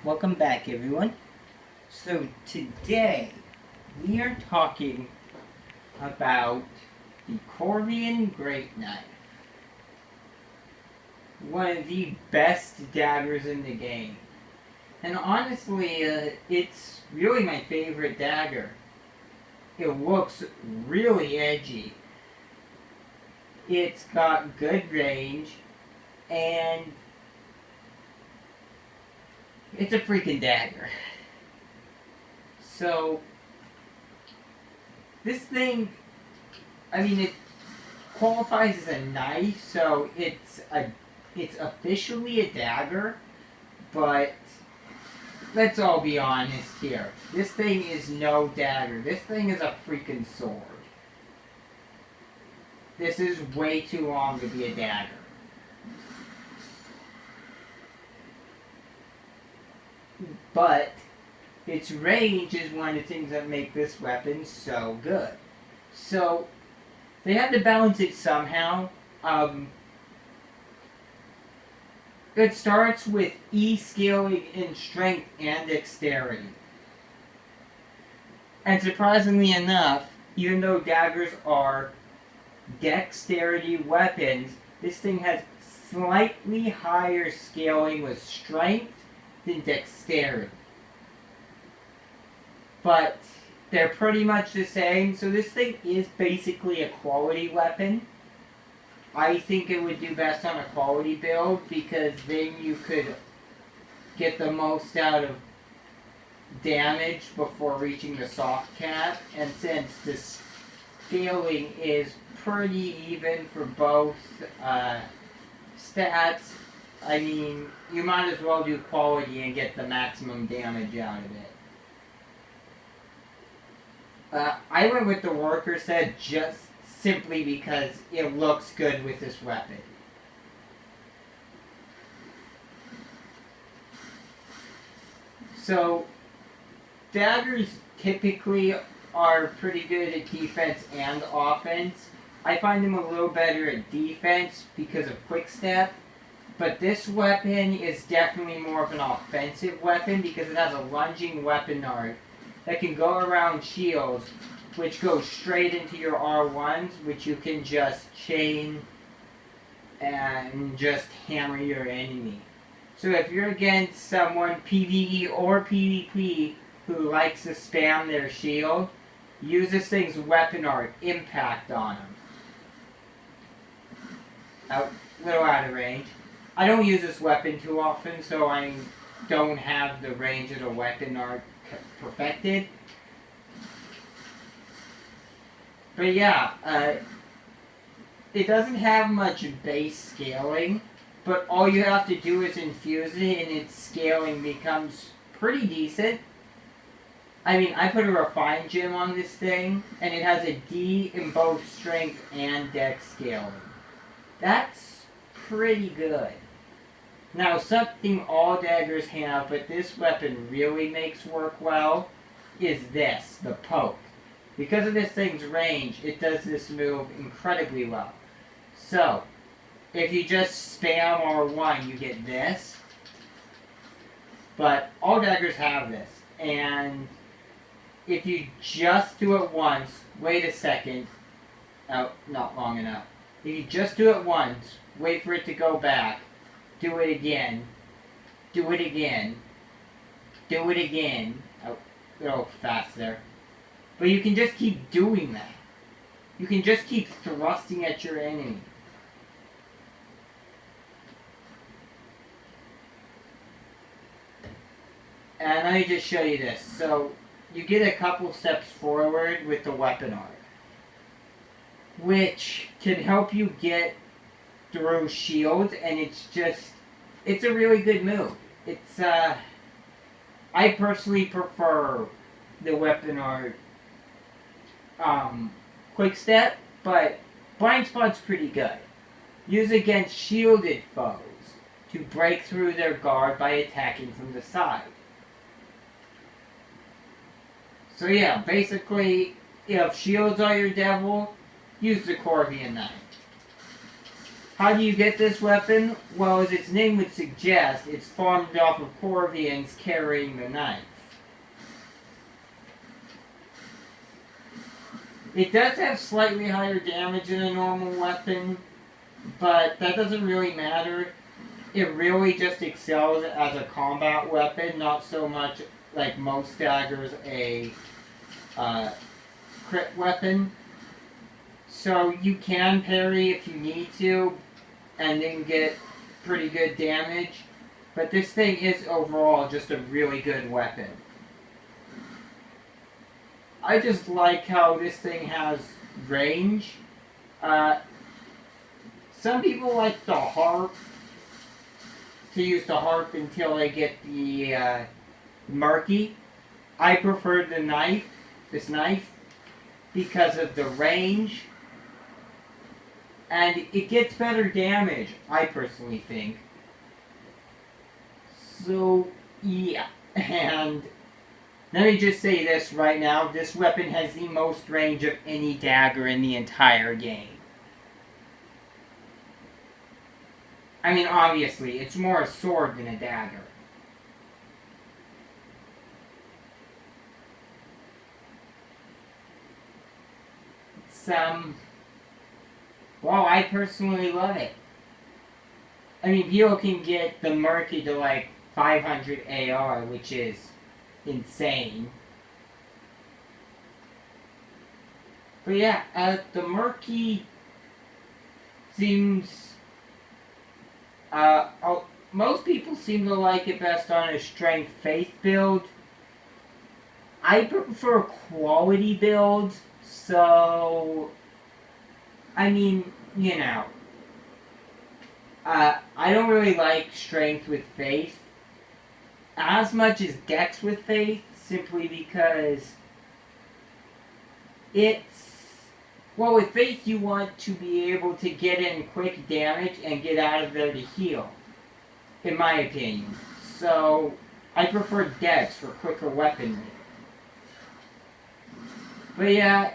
Welcome back, everyone. So today we are talking about the Corvian Great Knife, one of the best daggers in the game. And honestly, it's really my favorite dagger. It looks really edgy. It's got good range, and it's a freaking dagger. So, this thing, it qualifies as a knife, so it's officially a dagger, but let's all be honest here. This thing is no dagger. This thing is a freaking sword. This is way too long to be a dagger. But its range is one of the things that make this weapon so good. So they had to balance it somehow. It starts with E scaling in strength and dexterity. And surprisingly enough, even though daggers are dexterity weapons, this thing has slightly higher scaling with strength than dexterity. But they're pretty much the same, so this thing is basically a quality weapon. I think it would do best on a quality build because then you could get the most out of damage before reaching the soft cap, and since the scaling is pretty even for both stats, you might as well do quality and get the maximum damage out of it. I went with the worker set just simply because it looks good with this weapon. So, daggers typically are pretty good at defense and offense. I find them a little better at defense because of quick step, but this weapon is definitely more of an offensive weapon because it has a lunging weapon art that can go around shields, which go straight into your R1s, which you can just chain and just hammer your enemy. So if you're against someone PvE or PvP who likes to spam their shield, use this thing's weapon art, impact on them. A little out of range. I don't use this weapon too often, so I don't have the range of the weapon art perfected. But yeah, it doesn't have much base scaling, but all you have to do is infuse it and its scaling becomes pretty decent. I put a refined gem on this thing, and it has a D in both strength and dex scaling. That's pretty good. Now, something all daggers have, but this weapon really makes work well, is this, the poke. Because of this thing's range, it does this move incredibly well. So, if you just spam R1, you get this. But all daggers have this. And if you just do it once, wait a second. Oh, not long enough. If you just do it once, wait for it to go back, do it again, do it again, do it again. Oh, a little fast there. But you can just keep doing that. You can just keep thrusting at your enemy. And let me just show you this. So, you get a couple steps forward with the weapon art, which can help you get through shields, and it's a really good move. I personally prefer the weapon art quick step, but blind spot's pretty good. Use against shielded foes to break through their guard by attacking from the side. So yeah, basically, if shields are your devil, use the Corvian knife. How do you get this weapon? Well, as its name would suggest, it's farmed off of Corvians carrying the knife. It does have slightly higher damage than a normal weapon, but that doesn't really matter. It really just excels as a combat weapon, not so much like most daggers a crit weapon. So you can parry if you need to, and then get pretty good damage. But this thing is overall just a really good weapon. I just like how this thing has range. Some people like the harp, to use the harp until they get the murky. I prefer the knife, this knife, because of the range. And it gets better damage, I personally think. So, yeah. And let me just say this right now. This weapon has the most range of any dagger in the entire game. I mean, obviously, it's more a sword than a dagger. It's, well, I personally love it. I mean, people can get the Murky to like 500 AR, which is insane. But yeah, the Murky seems... most people seem to like it best on a strength faith build. I prefer quality builds, so... I mean, you know... I don't really like strength with faith as much as dex with faith, simply because it's... Well, with faith you want to be able to get in quick damage and get out of there to heal, in my opinion. So, I prefer dex for quicker weaponry. But yeah,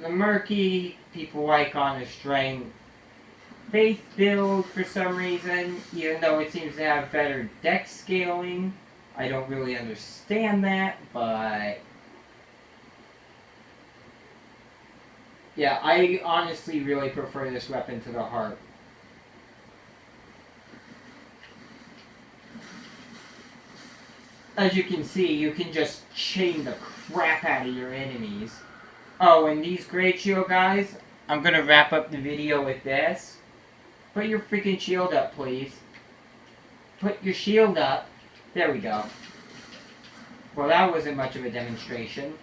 the Murky, people like on a strength faith build for some reason, even though it seems to have better dex scaling. I don't really understand that, but... yeah, I honestly really prefer this weapon to the harp. As you can see, you can just chain the crap out of your enemies. Oh, and these Great Shield guys, I'm gonna wrap up the video with this. Put your freaking shield up, please. Put your shield up. There we go. Well, that wasn't much of a demonstration.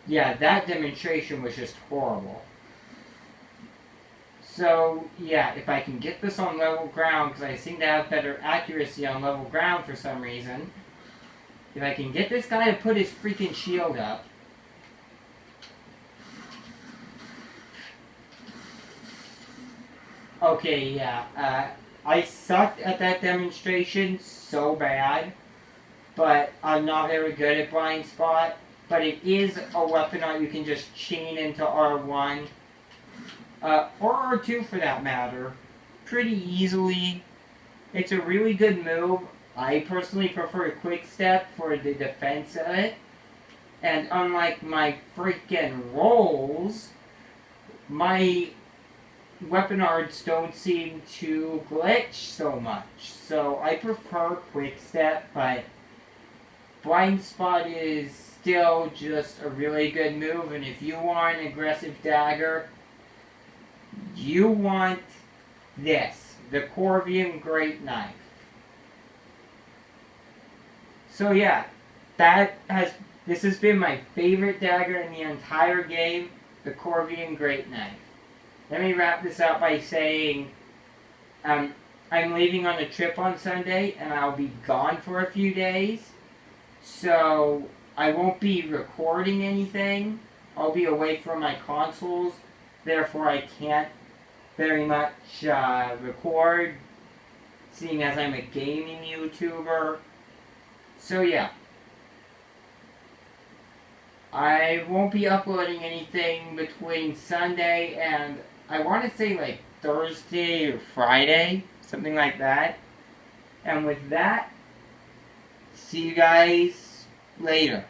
Yeah, that demonstration was just horrible. So, yeah, if I can get this on level ground, because I seem to have better accuracy on level ground for some reason. If I can get this guy to put his freaking shield up. Okay, yeah, I sucked at that demonstration so bad, but I'm not very good at blind spot. But it is a weapon that you can just chain into R1, or R2 for that matter, pretty easily. It's a really good move. I personally prefer Quick Step for the defense of it. And unlike my freaking rolls, my weapon arts don't seem to glitch so much. So I prefer Quick Step, but Blind Spot is still just a really good move, and if you want an aggressive dagger, you want this, the Corvian Great Knife. So yeah, this has been my favorite dagger in the entire game, the Corvian Great Knife. Let me wrap this up by saying, I'm leaving on a trip on Sunday, and I'll be gone for a few days. So I won't be recording anything. I'll be away from my consoles. Therefore, I can't very much record, seeing as I'm a gaming YouTuber. So yeah. I won't be uploading anything between Sunday and I want to say like Thursday or Friday, something like that. And with that, see you guys later.